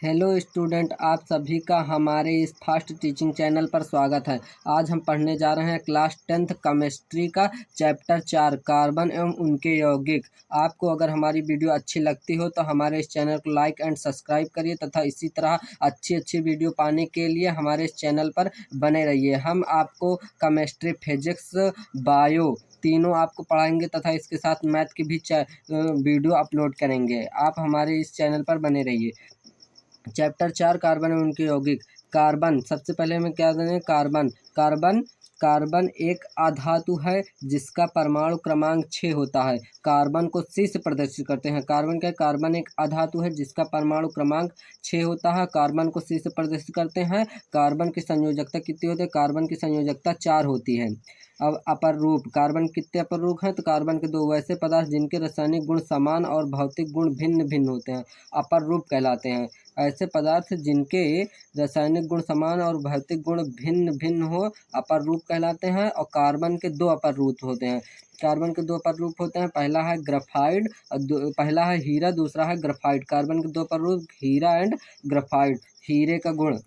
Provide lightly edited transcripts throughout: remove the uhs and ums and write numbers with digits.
Hello student, आप सभी का हमारे इस फास्ट टीचिंग चैनल पर स्वागत है। आज हम पढ़ने जा रहे हैं क्लास 10th केमिस्ट्री का चैप्टर 4 कार्बन एवं उनके यौगिक। आपको अगर हमारी वीडियो अच्छी लगती हो तो हमारे इस चैनल को लाइक एंड सब्सक्राइब करिए तथा इसी तरह अच्छी वीडियो पाने के लिए हमारे इस चैनल पर बने रहिए। हम आपको केमिस्ट्री, फिजिक्स, बायो तीनों आपको पढ़ाएंगे तथा इसके साथ मैथ की भी वीडियो अपलोड करेंगे। आप हमारे इस चैनल पर बने रहिए। चैप्टर 4 कार्बन और उनके यौगिक। कार्बन, सबसे पहले हमें क्या देंगे? कार्बन एक अधातु है जिसका परमाणु क्रमांक 6 होता है। कार्बन को C से प्रदर्शित करते हैं। कार्बन एक अधातु है जिसका परमाणु क्रमांक 6 होता है। कार्बन को C से प्रदर्शित करते हैं। कार्बन की संयोजकता कितनी होती है? कार्बन की संयोजकता 4 होती है। अब अपर रूप, कार्बन कितने अपर रूप हैं? तो कार्बन के दो वैसे पदार्थ जिनके रासायनिक गुण समान और भौतिक गुण भिन्न भिन्न होते हैं अपर रूप कहलाते हैं। ऐसे पदार्थ जिनके रासायनिक गुण समान और भौतिक गुण भिन्न भिन्न हो अपर रूप कहलाते हैं। और कार्बन के दो अपर रूप होते हैं। कार्बन के दो अपर रूप होते हैं, पहला है ग्राफाइड और पहला है हीरा, दूसरा है ग्राफाइट। कार्बन के दो अपर रूप हीरा एंड ग्राफाइट। हीरे का गुण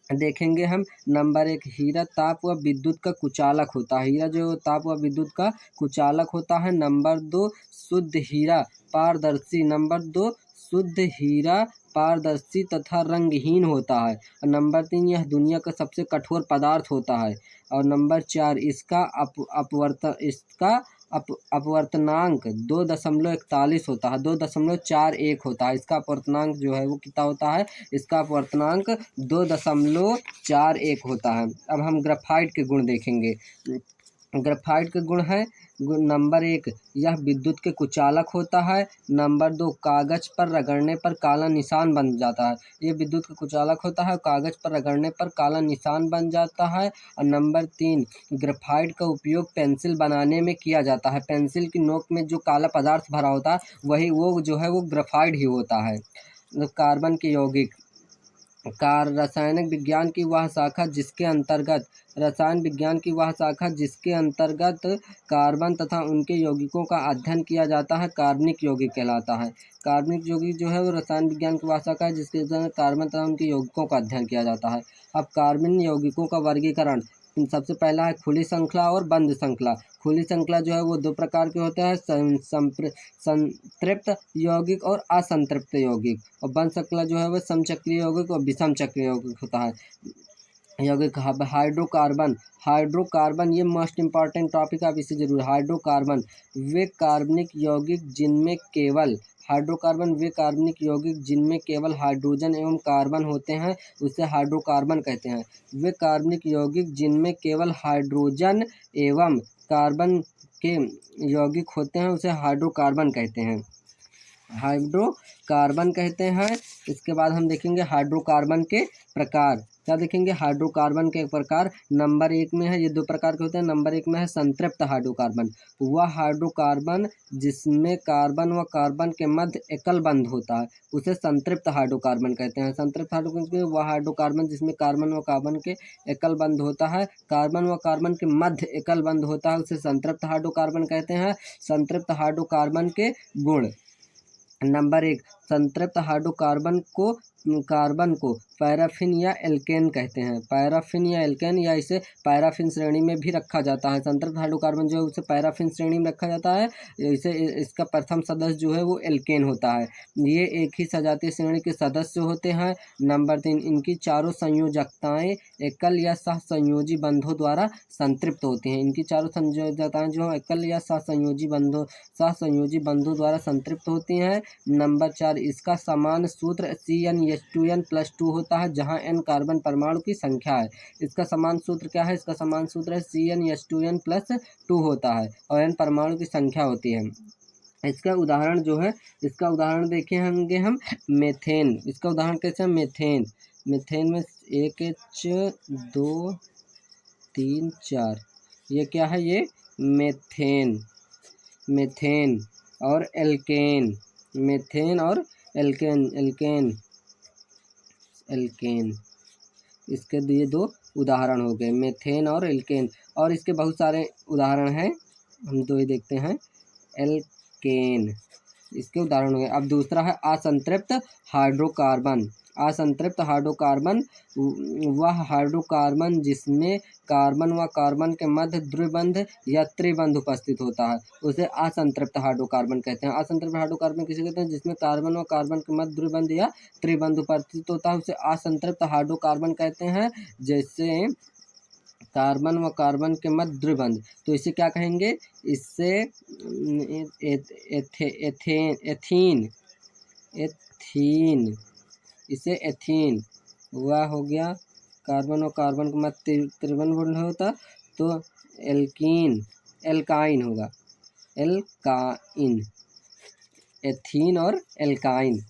देखेंगे हम। नंबर 1, हीरा ताप व विद्युत का कुचालक होता है। हीरा जो ताप व विद्युत का कुचालक होता है। नंबर 2, शुद्ध हीरा पारदर्शी। नंबर 2, शुद्ध हीरा पारदर्शी तथा रंगहीन होता है। और नंबर 3, यह दुनिया का सबसे कठोर पदार्थ होता है। और नंबर 4, इसका अपवर्तनांक 2.41 होता है, 2.41 होता है। इसका अपवर्तनांक जो है वो कितना होता है? इसका अपवर्तनांक 2.41 होता है। अब हम ग्राफाइट के गुण देखेंगे। ग्राफाइट के गुण है, नंबर 1, यह विद्युत के कुचालक होता है। नंबर 2, कागज पर रगड़ने पर काला निशान बन जाता है। ये विद्युत का कुचालक होता है, कागज पर रगड़ने पर काला निशान बन जाता है। और नंबर 3, ग्राफाइट का उपयोग पेंसिल बनाने में किया जाता है। पेंसिल की नोक में जो काला पदार्थ भरा होता है वही वो जो है वो ग्राफाइट ही होता है। कार्बन के यौगिक। रसायन विज्ञान की वह शाखा जिसके अंतर्गत कार्बन तथा उनके यौगिकों का अध्ययन किया जाता है कार्बनिक यौगिक कहलाता है। कार्बनिक यौगिक जो है वो रसायन विज्ञान की वह शाखा है जिसके अंतर्गत कार्बन तथा उनके यौगिकों का अध्ययन किया जाता है। अब कार्बन यौगिकों का वर्गीकरण। सबसे पहला है खुली श्रृंखला और बंद श्रृंखला। खुली श्रृंखला जो है वो दो प्रकार के होते हैं, संतृप्त यौगिक और असंतृप्त यौगिक। और बंद श्रृंखला जो है वो समचक्रीय यौगिक और विषम चक्रीय यौगिक होता है। यौगिक। हाइड्रोकार्बन ये मोस्ट इंपॉर्टेंट टॉपिक आप इसे जरूर। हाइड्रोकार्बन वे कार्बनिक यौगिक जिनमें केवल हाइड्रोजन एवं कार्बन होते हैं उसे हाइड्रोकार्बन कहते हैं। वे कार्बनिक यौगिक जिनमें केवल हाइड्रोजन एवं कार्बन के यौगिक होते हैं उसे हाइड्रोकार्बन कहते हैं। इसके बाद हम देखेंगे हाइड्रोकार्बन के प्रकार। क्या देखेंगे? हाइड्रोकार्बन के प्रकार। नंबर 1 में है, ये दो प्रकार के होते हैं। नंबर 1 में है संतृप्त हाइड्रोकार्बन। वह हाइड्रोकार्बन जिसमें कार्बन व कार्बन के मध्य एकल बंध होता है उसे संतृप्त हाइड्रोकार्बन कहते हैं। संतृप्त हाइड्रोकार्बन वह हाइड्रोकार्बन जिसमें कार्बन व कार्बन के एकल बंध होता है, कार्बन व कार्बन के मध्य एकल बंध होता है उसे संतृप्त हाइड्रोकार्बन कहते हैं। संतृप्त हाइड्रोकार्बन के गुण। नंबर 1, संतृप्त हाइड्रोकार्बन कार्बन को पैराफिन या एल्केन कहते हैं। पैराफिन या एल्केन या इसे पैराफिन श्रेणी में भी रखा जाता है। संतृप्त हाइड्रोकार्बन जो है उसे पैराफिन श्रेणी में रखा जाता है। इसका प्रथम सदस्य जो है वो एल्केन होता है। ये एक ही सजातीय श्रेणी के सदस्य होते हैं। नंबर 3, इनकी चारों संयोजकताएं एकल या सहसंयोजी बंधों द्वारा संतृप्त होती हैं। इनकी चारों संयोजकताएं जो एकल या सहसंयोजी बंधों द्वारा संतृप्त होती हैं। नंबर 4, इसका समान सूत्र CnH2n+2 होता है जहां n कार्बन परमाणु की संख्या है। इसका समान सूत्र क्या है? इसका समान सूत्र है CnH2n+2 होता है और n परमाणु की संख्या होती है। इसका उदाहरण जो है, इसका उदाहरण देखे होंगे हम मेथेन। इसका उदाहरण कैसे है? मेथेन में 1H 2 3 4, ये क्या है? ये मेथेन और एल्केन। इसके ये दो उदाहरण हो गए, मेथेन और एल्केन। और इसके बहुत सारे उदाहरण हैं, हम दो ही देखते हैं। एल्केन इसके उदाहरण हो गए। अब दूसरा है असंतृप्त हाइड्रोकार्बन। असंतृप्त हाइड्रोकार्बन वह हाइड्रोकार्बन जिसमें कार्बन व कार्बन के मध्य द्विबंध या त्रिबंध उपस्थित होता है उसे असंतृप्त हाइड्रोकार्बन कहते हैं। असंतृप्त हाइड्रोकार्बन किसे कहते हैं? जिसमें कार्बन व कार्बन के मध्य द्विबंध या त्रिबंध उपस्थित होता है उसे असंतृप्त हाइड्रोकार्बन कहते हैं। जैसे कार्बन व कार्बन के मध्य द्विबंध, तो इसे क्या कहेंगे? इससे एथीन एथीन इसे एथीन। वह हो गया कार्बन और कार्बन के मध्य त्रिबंध बंध होता तो एल्काइन होगा। एल्काइन, एथीन और एल्काइन,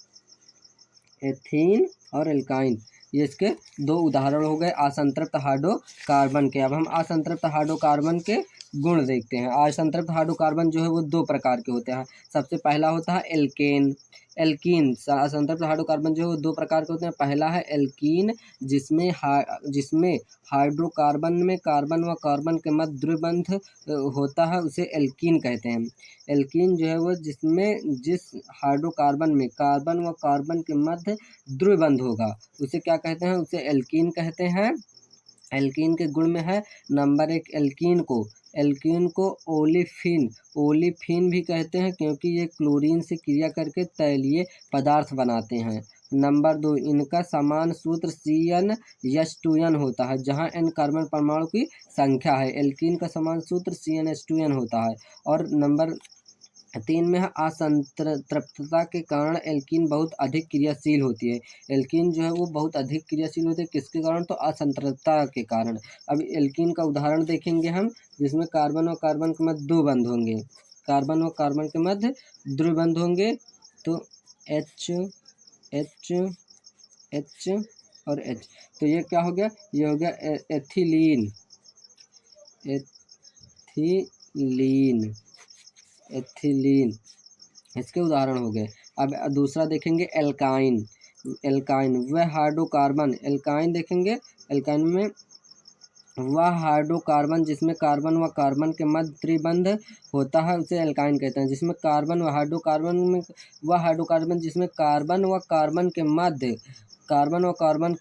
एथीन और एल्काइन, ये इसके दो उदाहरण हो गए असंतृप्त हाइड्रोकार्बन के। अब हम असंतृप्त हाइड्रोकार्बन के गुण देखते हैं। असंतृप्त हाइड्रोकार्बन जो है वो दो प्रकार के होते हैं। सबसे पहला होता है एल्केन। एल्कीन असंतृप्त हाइड्रोकार्बन जो है वो दो प्रकार के होते हैं। पहला है एल्कीन जिसमें हाइड्रोकार्बन में कार्बन व कार्बन के मध्य द्विबंध होता है उसे एल्कीन कहते हैं। एल्कीन जो है वो जिस हाइड्रोकार्बन में कार्बन व कार्बन के मध्य द्विबंध होगा उसे क्या कहते हैं? उसे एल्कीन कहते हैं। एल्कीन के गुण में है नंबर एक, एल्कीन को ओलिफिन भी कहते हैं क्योंकि ये क्लोरीन से क्रिया करके तैलीय पदार्थ बनाते हैं। नंबर दो, इनका समान सूत्र CnH2n होता है जहां n कार्बन परमाणु की संख्या है। एल्कीन का समान सूत्र CnH2n होता है। और नंबर तीन में है असंतृप्तता के कारण एल्कीन बहुत अधिक क्रियाशील होती है। एल्कीन जो है वो बहुत अधिक क्रियाशील होती है किसके कारण? तो असंतृप्तता के कारण। अब एल्कीन का उदाहरण देखेंगे हम जिसमें कार्बन और कार्बन के मध्य दो बंध होंगे, कार्बन और कार्बन के मध्य द्विबंध होंगे तो H और H, तो ये क्या हो गया? ये हो गया एथिलीन, इसके उदाहरण हो गए। अब दूसरा देखेंगे एल्काइन वह हाइड्रोकार्बन। एल्काइन देखेंगे, एल्काइन में वह हाइड्रोकार्बन जिसमें कार्बन व कार्बन के मध्य त्रिबंध होता है उसे एल्काइन कहते हैं। जिसमें कार्बन व हाइड्रोकार्बन में वह हाइड्रोकार्बन जिसमें कार्बन व कार्बन के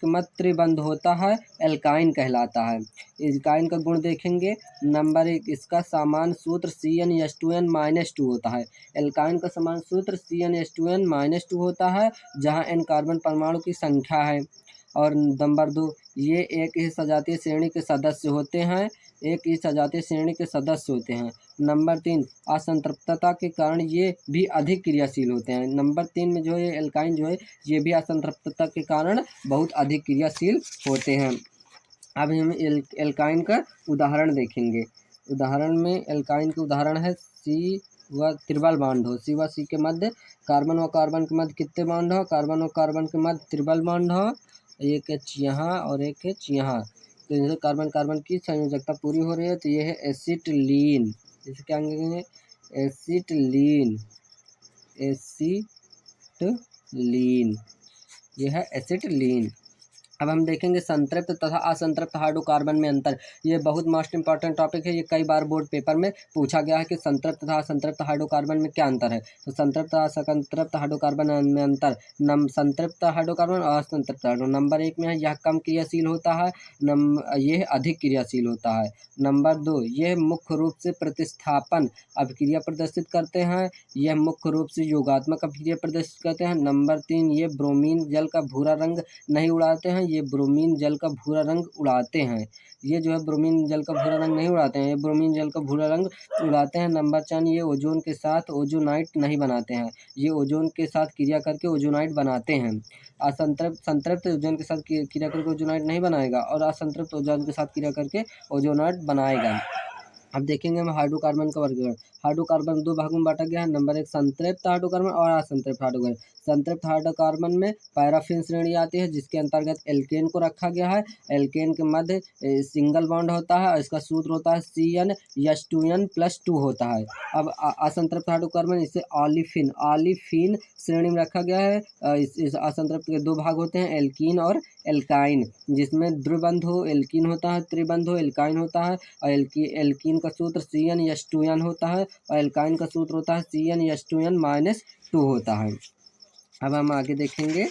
मध्य त्रिबंध होता है एल्काइन कहलाता है। एल्काइन का गुण देखेंगे नंबर एक, इसका समान सूत्र CnH2n-2 होता है। एल्काइन का समान सूत्र CnH2n-2 होता है जहां n कार्बन परमाणु की संख्या है। और नंबर दो, ये एक ही सजातीय श्रेणी के सदस्य होते हैं। नंबर तीन, असंतृप्तता के कारण ये भी अधिक क्रियाशील होते हैं। नंबर तीन में जो है एल्काइन जो है ये भी असंतृप्तता के कारण बहुत अधिक क्रियाशील होते हैं। अब हम एल्काइन का उदाहरण देखेंगे। उदाहरण में एल्काइन के उदाहरण है C व त्रिबल बॉन्ड हो, C व C के मध्य कार्बन व कार्बन के मध्य कितने बॉन्ड हो? कार्बन व कार्बन के मध्य त्रिबल बॉन्ड हो, एक H यहाँ और एक H यहाँ, तो जैसे कार्बन कार्बन की संयोजकता पूरी हो रही है तो ये है एसिटिलीन। इसे क्या कहेंगे? एसिटिलीन, ये है एसिटिलीन। अब हम देखेंगे संतृप्त तथा असंतृप्त हाइड्रोकार्बन में अंतर। ये बहुत मोस्ट इंपॉर्टेंट टॉपिक है। ये कई बार बोर्ड पेपर में पूछा गया है कि संतृप्त तथा असंतृप्त हाइड्रोकार्बन में क्या अंतर है। तो संतृप्त तथा असंतृप्त हाइड्रोकार्बन में अंतर, संतृप्त हाइड्रोकार्बन और असंतृप्त हाइड्रोकार्बन। नंबर एक में है यह कम क्रियाशील होता है, यह अधिक क्रियाशील होता है। नंबर दो, यह मुख्य रूप से प्रतिस्थापन अभिक्रिया प्रदर्शित करते हैं, यह मुख्य रूप से योगात्मक अभिक्रिया प्रदर्शित करते हैं। नंबर तीन, ये ब्रोमीन जल का भूरा रंग नहीं उड़ाते हैं, ये ब्रोमीन जल का भूरा रंग उड़ाते हैं। ये जो है ब्रोमीन जल का भूरा रंग नहीं उड़ाते हैं, ये ब्रोमीन जल का भूरा रंग उड़ाते हैं। नंबर चार, ये ओजोन के साथ ओजोनाइट नहीं बनाते हैं, ये ओजोन के साथ क्रिया करके ओजोनाइट बनाते हैं। संतृप्त ओजोन के साथ क्रिया करके ओजोनाइट नहीं बनाएगा और असंतृप्त ओजोन के साथ क्रिया करके ओजोनाइट बनाएगा। अब देखेंगे हम हाइड्रोकार्बन का वर्गीकरण। हाइड्रोकार्बन दो भागों में बांटा गया है। नंबर एक, संतृप्त हाइड्रोकार्बन और असंतृप्त हाइड्रोकार्बन। संतृप्त हाइड्रोकार्बन में पैराफिन श्रेणी आती है जिसके अंतर्गत एल्केन को रखा गया है। एल्केन के मध्य सिंगल बॉन्ड होता है, इसका सूत्र होता है CnH2n+2 होता है। अब असंतृप्त हाइड्रोकार्बन इसे ऑलिफिन श्रेणी में रखा गया है। इस असंतृप्त के दो भाग होते हैं, एल्कीन और एल्काइन, जिसमें द्विबंध हो एल्कीन होता है, त्रिबंध हो एल्काइन होता है। और एल्कीन का सूत्र CnH2n होता है और एल्काइन का सूत्र होता है CnH2n-2 होता है। अब हम आगे देखेंगे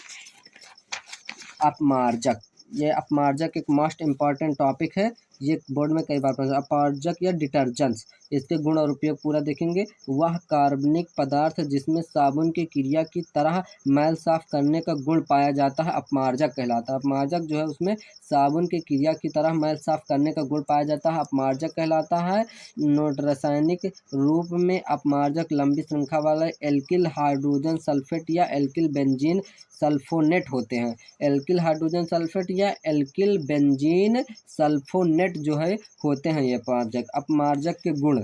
अपमार्जक। ये अपमार्जक एक मोस्ट इम्पॉर्टेंट टॉपिक है, ये बोर्ड में कई बार पूछा। अपमार्जक या डिटर्जेंट्स, इसके गुण और उपयोग पूरा देखेंगे। वह कार्बनिक पदार्थ जिसमें साबुन की क्रिया की तरह मैल साफ करने का गुण पाया जाता है अपमार्जक कहलाता है। अपमार्जक जो है उसमें साबुन की क्रिया की तरह मैल साफ करने का गुण पाया जाता है, अपमार्जक कहलाता है। नोट, रासायनिक रूप में अपमार्जक लंबी श्रृंखला वाले एल्किल हाइड्रोजन सल्फेट या एल्किल बेंजीन सल्फोनेट होते हैं। एल्किल हाइड्रोजन सल्फेट या एल्किल बेंजीन सल्फोनेट जो है होते हैं ये अपमार्जक। अपमार्जक के गुण,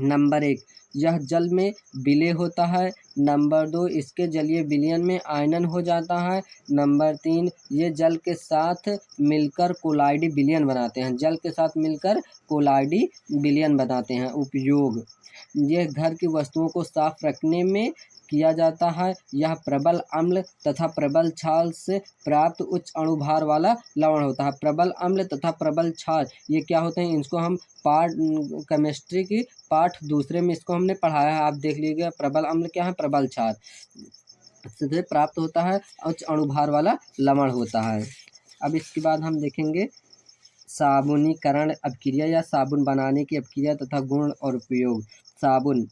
नंबर 1, यह जल में विलय होता है। नंबर 2, इसके जलीय विलयन में आयनन हो जाता है। नंबर 3, ये जल के साथ मिलकर कोलाइडी विलयन बनाते हैं। जल के साथ मिलकर कोलाइडी विलयन बनाते हैं। उपयोग, यह घर की वस्तुओं को साफ रखने में किया जाता है। यह प्रबल अम्ल तथा प्रबल क्षार से प्राप्त उच्च अणुभार वाला लवण होता है। प्रबल अम्ल तथा प्रबल क्षार ये क्या होते हैं, इनको हम पार्ट केमिस्ट्री की पाठ दूसरे में इसको हमने पढ़ाया है, आप देख लीजिएगा। प्रबल अम्ल क्या है, प्रबल क्षार से प्राप्त होता है, उच्च अणुभार वाला लवण होता है। अब इसके बाद हम देखेंगे साबुनीकरण अपक्रिया या साबुन बनाने की अपक्रिया तथा गुण और उपयोग। साबुन,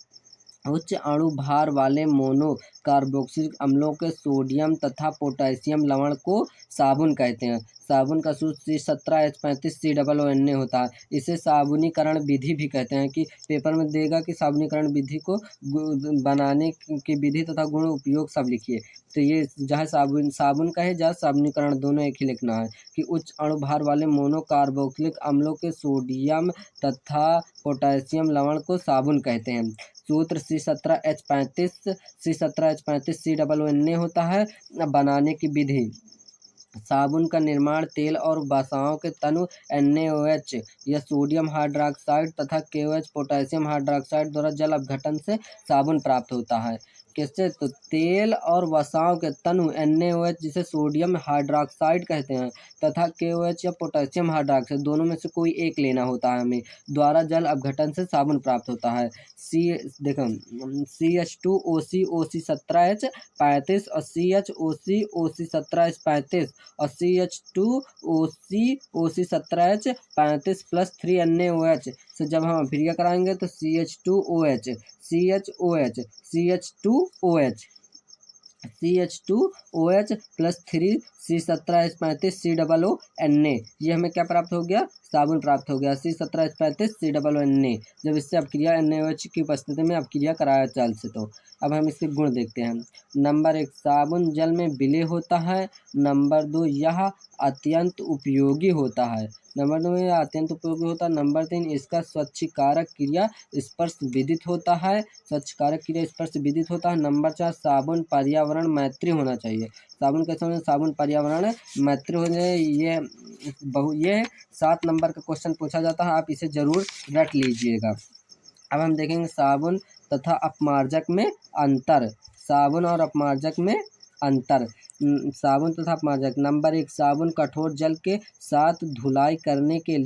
उच्च अणु भार वाले मोनो कार्बोक्सिलिक अम्लों के सोडियम तथा पोटेशियम लवण को साबुन कहते हैं। साबुन का सूत्र C17H35COONA होता है। इसे साबुनीकरण विधि भी कहते हैं, कि पेपर में देगा कि साबुनीकरण विधि को बनाने की विधि तथा गुण उपयोग सब लिखिए। तो ये जहाँ साबुन का है, जहाँ साबुनीकरण, दोनों एक ही लिखना है। कि उच्च अणुभार वाले मोनो कार्बोक्सिलिक अम्लों के सोडियम तथा पोटेशियम लवण को साबुन कहते हैं। सूत्र C17H35COONA होता है। बनाने की विधि, साबुन का निर्माण तेल और वसाओं के तनु NaOH या सोडियम हाइड्रोक्साइड तथा KOH पोटेशियम हाइड्रोक्साइड द्वारा जल अपघटन से साबुन प्राप्त होता है। किससे, तो तेल और वसाओं के तनु NaOH जिसे सोडियम हाइड्रोक्साइड कहते हैं तथा KOH या पोटेशियम हाइड्रोक्साइड, दोनों में से कोई एक लेना होता है हमें, द्वारा जल अपघटन से साबुन प्राप्त होता है। देखो CH2OC OC17H35 और CHOC OC17H35 और CH2OC OC17H35 प्लस 3NaOH से जब हम अभिक्रिया कराएंगे तो CH2OH प्लस 3C17H35COONA, ये हमें क्या प्राप्त हो गया, साबुन प्राप्त हो गया। C17H35COONA, जब इससे अपक्रिया NaOH की उपस्थिति में अपक्रिया कराया जल से। तो अब हम इसके गुण देखते हैं। नंबर 1, साबुन जल में विलय होता है। नंबर 2, यह अत्यंत उपयोगी होता है। नंबर 2, यह अत्यंत उपयोगी होता है। नंबर 3, इसका स्वच्छकारक क्रिया स्पर्श विदित होता है। स्वच्छकारक क्रिया स्पर्श विदित होता है। नंबर 4, साबुन पर्यावरण मैत्री होना चाहिए। साबुन कैसे होना, साबुन पर्यावरण मैत्री हो जाए। ये 7 नंबर का क्वेश्चन पूछा जाता है, आप इसे जरूर रट लीजिएगा। अब हम देखेंगे साबुन तथा अपमार्जक में अंतर। साबुन और अपमार्जक में अंतर। साबुन तथा अपमार्जक। नंबर 1, साबुन कठोर जल के साथ धुलाई करने के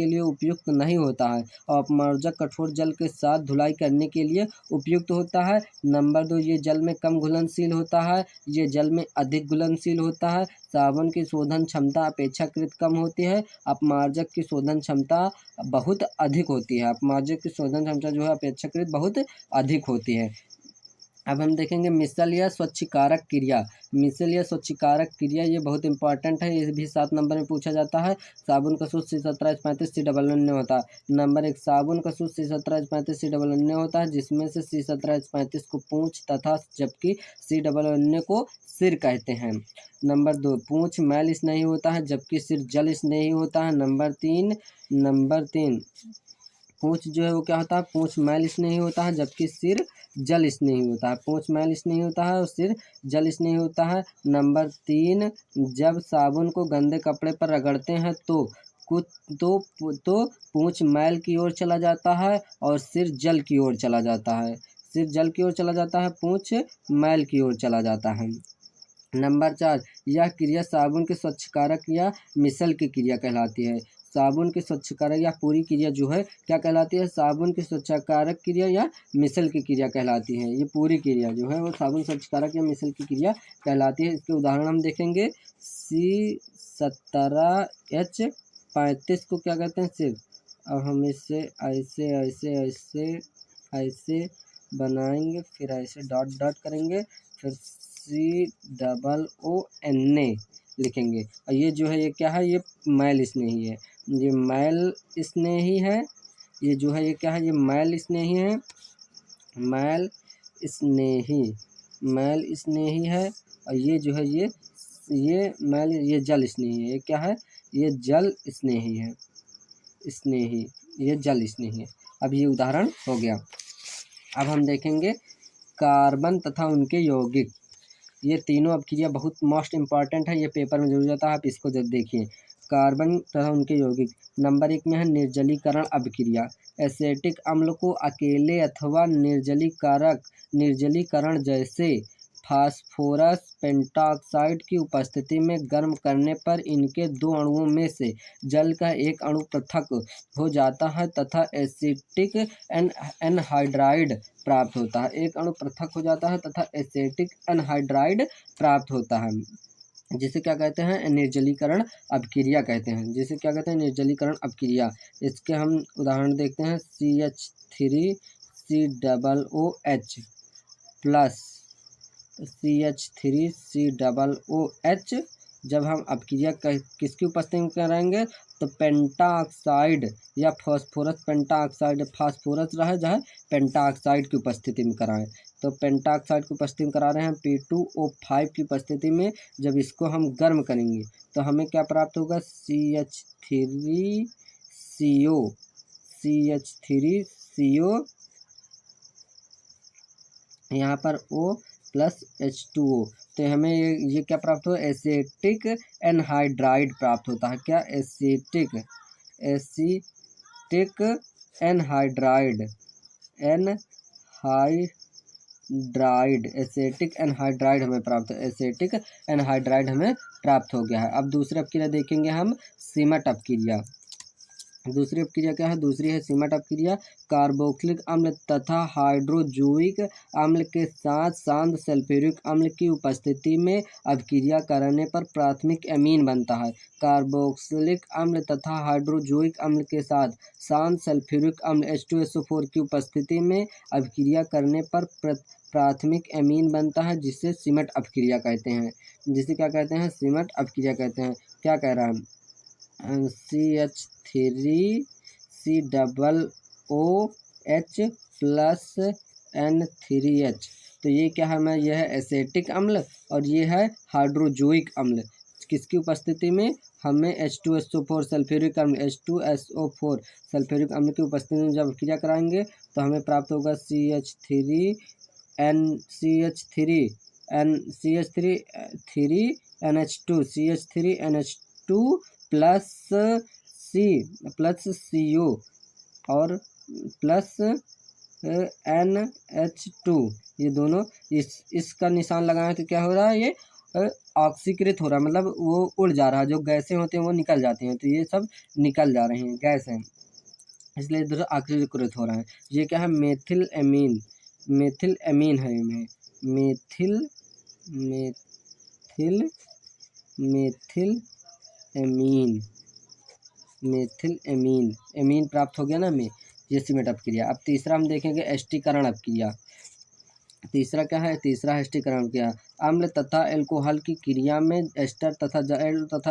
लिए उपयुक्त नहीं होता है, और अपमार्जक कठोर जल के साथ धुलाई करने के लिए उपयुक्त होता है। नंबर 2, ये जल में कम घुलनशील होता है, ये जल में अधिक घुलनशील होता है। साबुन की शोधन क्षमता अपेक्षाकृत कम होती है, अपमार्जक की शोधन क्षमता बहुत अधिक होती है। अपमार्जक की शोधन क्षमता जो है अपेक्षाकृत बहुत अधिक होती है। अब हम देखेंगे मिसल या स्वच्छकारक क्रिया। मिसल या स्वच्छकारक क्रिया ये बहुत इंपॉर्टेंट है, ये भी 7 नंबर में पूछा जाता है। साबुन का सूत्र C17H35COONA होता है। नंबर 1, साबुन का सूत्र C17H35COONA होता है, जिसमें से C17H35 को पूंछ तथा जबकि COONA को सिर कहते हैं। नंबर 2, पूंछ मैल स्नेही होता है जबकि सिर जल स्नेही होता है। नंबर तीन पूंछ जो है वो क्या होता है, पूंछ मैल स्नेही होता है जबकि सिर जल स्नेही होता है। पूंछ मैल स्नेही होता है और सिर जल स्नेही होता है। नंबर 3, जब साबुन को गंदे कपड़े पर रगड़ते हैं तो पूंछ मैल की ओर चला जाता है और सिर जल की ओर चला जाता है। सिर जल की ओर चला जाता है, पूंछ मैल की ओर चला जाता है। नंबर 4, यह क्रिया साबुन के स्वच्छकारक या मिसल की क्रिया कहलाती है। साबुन की स्वच्छकारक या पूरी क्रिया जो है क्या कहलाती है, साबुन की स्वच्छकारक क्रिया या मिसल की क्रिया कहलाती है। ये पूरी क्रिया जो है वो साबुन स्वच्छकारक या मिसल की क्रिया कहलाती है। इसके उदाहरण हम देखेंगे। C17H35 को क्या कहते हैं, सिर। अब हम इसे ऐसे ऐसे ऐसे ऐसे बनाएंगे, फिर ऐसे डॉट डॉट करेंगे, फिर COONA लिखेंगे। और ये जो है ये क्या है, ये मैल स्नेही है, ये मैल स्नेही है। ये जो है ये क्या है, ये मैल स्नेही है, मैल स्नेही, मैल स्नेही है। और ये जो है ये मैल, ये जल स्नेही है। ये क्या है, ये जल स्नेही है, स्नेही, ये जल स्नेही है। अब ये उदाहरण हो गया। अब हम देखेंगे कार्बन तथा उनके यौगिक। ये तीनों अपक्रिया बहुत मोस्ट इम्पॉर्टेंट है, ये पेपर में जरूर आता है, आप इसको जब देखिए। कार्बन तथा उनके यौगिक। नंबर 1 में है निर्जलीकरण अपक्रिया। एसिटिक अम्ल को अकेले अथवा निर्जलीकरण जैसे फास्फोरस पेंटॉक्साइड की उपस्थिति में गर्म करने पर इनके दो अणुओं में से जल का एक अणु पृथक हो जाता है तथा एसिटिक एनहाइड्राइड प्राप्त होता है। एक अणु पृथक हो जाता है तथा एसिटिक एनहाइड्राइड प्राप्त होता है, जिसे क्या कहते हैं, निर्जलीकरण अपक्रिया कहते हैं। जिसे क्या कहते हैं, निर्जलीकरण अपक्रिया। इसके हम उदाहरण देखते हैं। CH3COOH प्लस CH3COOH जब हम अपक्रिया किसकी उपस्थिति में कराएंगे, तो पेंटाऑक्साइड या फास्फोरस पेंटाऑक्साइड, फास्फोरस रहा जहाँ पेंटाऑक्साइड की उपस्थिति में कराएं। तो पेंटाऑक्साइड की उपस्थिति में करा रहे हैं P2O5 की उपस्थिति में। जब इसको हम गर्म करेंगे तो हमें क्या प्राप्त होगा, CH3CO यहाँ पर O प्लस H2O। तो हमें ये क्या प्राप्त हो, एसिटिक एनहाइड्राइड प्राप्त होता है। क्या, एसिटिक एनहाइड्राइड, एसिटिक एनहाइड्राइड हमें प्राप्त है, एसिटिक एनहाइड्राइड हमें प्राप्त हो गया है। अब दूसरी अपक्रिया देखेंगे हम, सीमट अपक्रिया। दूसरी अपक्रिया क्या है, दूसरी है सीमट अपक्रिया। कार्बोक्सिलिक अम्ल तथा हाइड्रोजोइक अम्ल के साथ शांत सल्फ्यूरिक अम्ल की उपस्थिति में अपक्रिया करने पर प्राथमिक एमीन बनता है। कार्बोक्सिलिक अम्ल तथा हाइड्रोजोइक अम्ल के साथ शांत सल्फ्यूरिक अम्ल H2SO4 की उपस्थिति में अपक्रिया करने पर प्राथमिक एमीन बनता है, जिसे सीमट अपक्रिया कहते हैं। जिसे क्या कहते हैं, सीमट अपक्रिया कहते हैं। क्या कह रहा है, CH3COOH प्लस N3H। तो ये क्या है, मैं यह है एसिटिक अम्ल और ये है हाइड्रोजोइक अम्ल। किसकी उपस्थिति में, हमें H2SO4 सल्फ्यूरिक अम्ल, H2SO4 सल्फ्यूरिक अम्ल की उपस्थिति में जब क्रिया कराएंगे तो हमें प्राप्त होगा CH3NH2 प्लस CO और प्लस NH2। ये दोनों इसका निशान लगाएं तो क्या हो रहा है, ये ऑक्सीकृत हो रहा है, मतलब वो उड़ जा रहा है। जो गैसें होती हैं वो निकल जाती हैं, तो ये सब निकल जा रहे हैं गैस हैं, इसलिए इधर ऑक्सीकृत हो रहा है। ये क्या है, मेथिल एमीन, मेथिल एमीन है। इनमें methyl methyl methyl amine, methyl amine, amine प्राप्त हो गया ना हमें, ये सीमेट अपक्रिया। अब तीसरा हम देखेंगे एस्टीकरण अपक्रिया। तीसरा क्या है, तीसरा है एस्टीकरण अपक्रिया। अम्ल तथा एल्कोहल की क्रिया में एस्टर तथा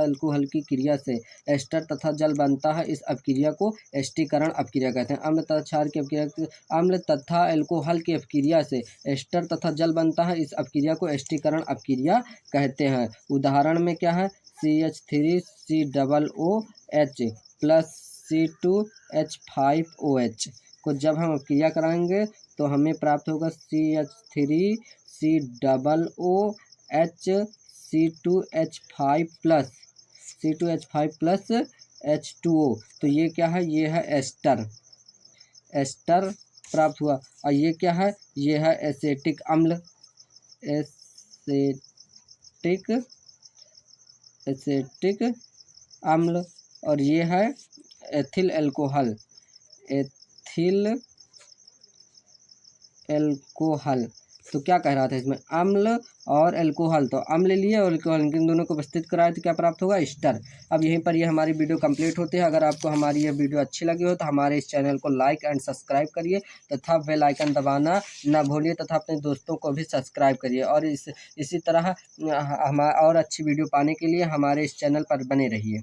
एल्कोहल की क्रिया से एस्टर तथा जल बनता है। इस अपक्रिया को एस्टीकरण अपक्रिया कहते हैं। अम्ल तथा क्षार की अपक्रिया, अम्ल तथा एल्कोहल की अपक्रिया से एस्टर तथा जल बनता है। इस अपक्रिया को एस्टीकरण अपक्रिया कहते हैं। उदाहरण में क्या है, CH3COOH प्लस C2H5OH को जब हम अपक्रिया कराएंगे तो हमें प्राप्त होगा CH3COOH C2H5 प्लस H2O। तो ये क्या है, ये है एस्टर प्राप्त हुआ। और ये क्या है, ये है एसिटिक अम्ल, एसिटिक अम्ल। और ये है एथिल एल्कोहल, एथिल एल्कोहल। तो क्या कह रहा था इसमें, अम्ल और एल्कोहल, तो अम्ल लिए और एल्कोहल, इन दोनों को उपस्थित कराए तो क्या प्राप्त होगा, एस्टर। अब यहीं पर ये हमारी वीडियो कंप्लीट होती है। अगर आपको हमारी ये वीडियो अच्छी लगी हो तो हमारे इस चैनल को लाइक एंड सब्सक्राइब करिए तथा बेल आइकन दबाना ना भूलिए तथा अपने दोस्तों को भी सब्सक्राइब करिए। और इसी तरह हम और अच्छी वीडियो पाने के लिए हमारे इस चैनल पर बने रहिए।